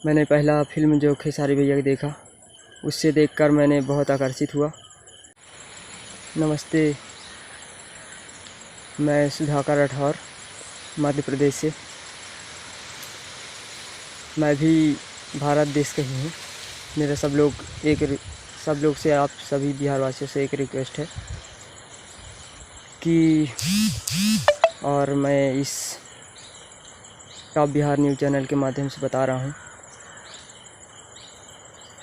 मैंने पहला फिल्म जो खेसारी भैया की देखा, उससे देखकर मैंने बहुत आकर्षित हुआ। नमस्ते, मैं सुधाकर राठौर मध्य प्रदेश से। मैं भी भारत देश का ही हूँ। मेरा सब लोग से, आप सभी बिहार वासियों से एक रिक्वेस्ट है कि और मैं इस टॉप बिहार न्यूज़ चैनल के माध्यम से बता रहा हूँ,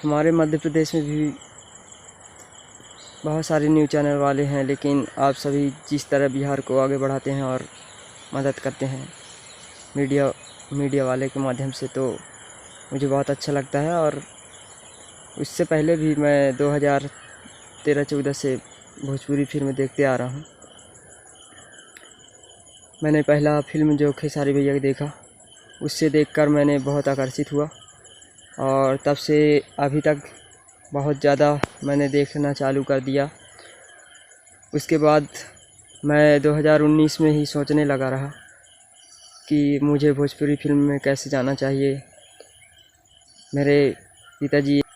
हमारे मध्य प्रदेश में भी बहुत सारे न्यूज़ चैनल वाले हैं, लेकिन आप सभी जिस तरह बिहार को आगे बढ़ाते हैं और मदद करते हैं मीडिया वाले के माध्यम से, तो मुझे बहुत अच्छा लगता है। और उससे पहले भी मैं 2013-14 से भोजपुरी फिल्म देखते आ रहा हूँ। मैंने पहला फिल्म जो खेसारी भैया की देखा, उससे देखकर मैंने बहुत आकर्षित हुआ और तब से अभी तक बहुत ज़्यादा मैंने देखना चालू कर दिया। उसके बाद मैं 2019 में ही सोचने लगा रहा कि मुझे भोजपुरी फिल्म में कैसे जाना चाहिए। मेरे पिताजी आप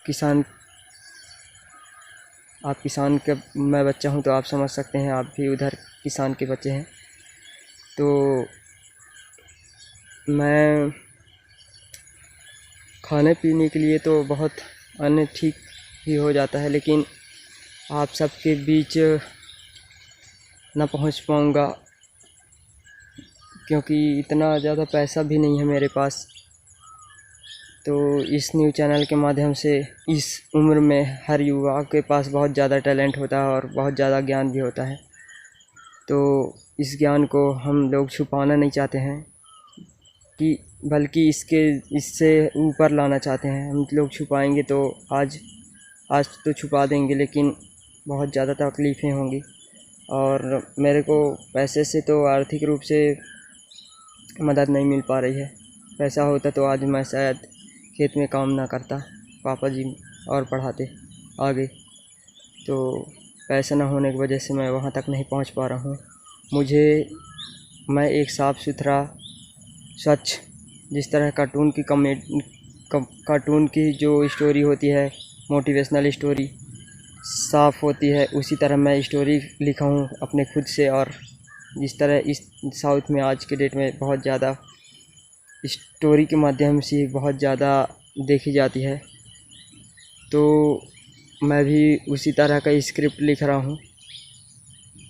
किसान के मैं बच्चा हूं, तो आप समझ सकते हैं, आप भी उधर किसान के बच्चे हैं। तो मैं खाने पीने के लिए तो बहुत अन्य ठीक ही हो जाता है, लेकिन आप सबके बीच ना पहुंच पाऊंगा क्योंकि इतना ज़्यादा पैसा भी नहीं है मेरे पास। तो इस न्यूज़ चैनल के माध्यम से इस उम्र में हर युवा के पास बहुत ज़्यादा टैलेंट होता है और बहुत ज़्यादा ज्ञान भी होता है। तो इस ज्ञान को हम लोग छुपाना नहीं चाहते हैं कि बल्कि इससे ऊपर लाना चाहते हैं। हम लोग छुपाएंगे तो आज तो छुपा देंगे, लेकिन बहुत ज़्यादा तकलीफ़ें होंगी। और मेरे को पैसे से तो आर्थिक रूप से मदद नहीं मिल पा रही है। पैसा होता तो आज मैं शायद खेत में काम ना करता, पापा जी और पढ़ाते आगे। तो पैसा ना होने की वजह से मैं वहाँ तक नहीं पहुँच पा रहा हूँ। मैं एक साफ़ सुथरा स्वच्छ, जिस तरह कार्टून की जो स्टोरी होती है, मोटिवेशनल स्टोरी साफ़ होती है, उसी तरह मैं स्टोरी लिखा हूँ अपने खुद से। और जिस तरह इस साउथ में आज के डेट में बहुत ज़्यादा स्टोरी के माध्यम से बहुत ज़्यादा देखी जाती है, तो मैं भी उसी तरह का स्क्रिप्ट लिख रहा हूँ।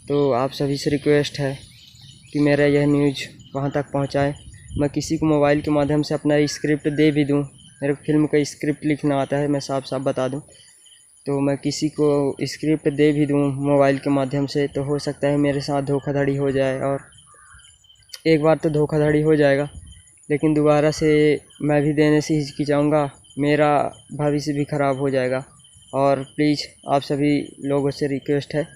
तो आप सभी से रिक्वेस्ट है कि मेरा यह न्यूज़ वहाँ तक पहुँचाएं। मैं किसी को मोबाइल के माध्यम से अपना स्क्रिप्ट दे भी दूँ, मेरे फिल्म का स्क्रिप्ट लिखना आता है, मैं साफ बता दूँ, तो मैं किसी को स्क्रिप्ट दे भी दूँ मोबाइल के माध्यम से, तो हो सकता है मेरे साथ धोखाधड़ी हो जाए। और एक बार तो धोखाधड़ी हो जाएगा, लेकिन दोबारा से मैं भी देने से हिचकिचाऊँगा, मेरा भविष्य भी ख़राब हो जाएगा। और प्लीज़ आप सभी लोगों से रिक्वेस्ट है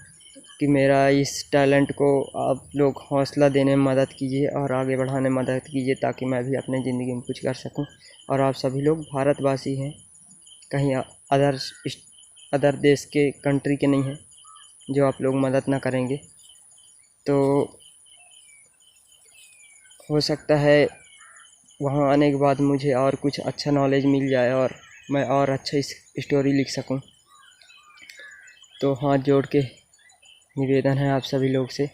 कि मेरा इस टैलेंट को आप लोग हौसला देने में मदद कीजिए और आगे बढ़ाने में मदद कीजिए, ताकि मैं भी अपनी ज़िंदगी में कुछ कर सकूं। और आप सभी लोग भारतवासी हैं, कहीं अदर देश के कंट्री के नहीं हैं जो आप लोग मदद ना करेंगे। तो हो सकता है वहाँ आने के बाद मुझे और कुछ अच्छा नॉलेज मिल जाए और मैं और अच्छा स्टोरी लिख सकूं। तो हाथ जोड़ के निवेदन है आप सभी लोग से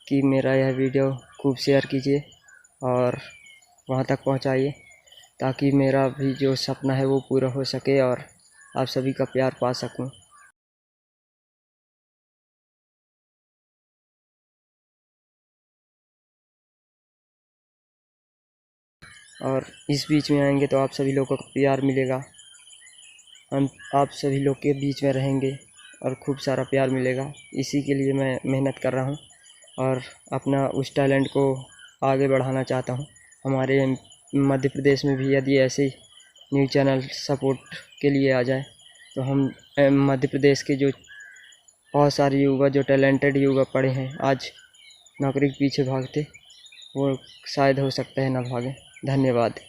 कि मेरा यह वीडियो खूब शेयर कीजिए और वहाँ तक पहुँचाइए, ताकि मेरा भी जो सपना है वो पूरा हो सके और आप सभी का प्यार पा सकूं। और इस बीच में आएंगे तो आप सभी लोगों को प्यार मिलेगा, हम आप सभी लोग के बीच में रहेंगे और खूब सारा प्यार मिलेगा। इसी के लिए मैं मेहनत कर रहा हूँ और अपना उस टैलेंट को आगे बढ़ाना चाहता हूँ। हमारे मध्य प्रदेश में भी यदि ऐसे न्यूज़ चैनल सपोर्ट के लिए आ जाए, तो हम मध्य प्रदेश के जो बहुत सारे युवा, जो टैलेंटेड युवा पढ़े हैं, आज नौकरी के पीछे भागते, वो शायद हो सकता है ना भागें। धन्यवाद।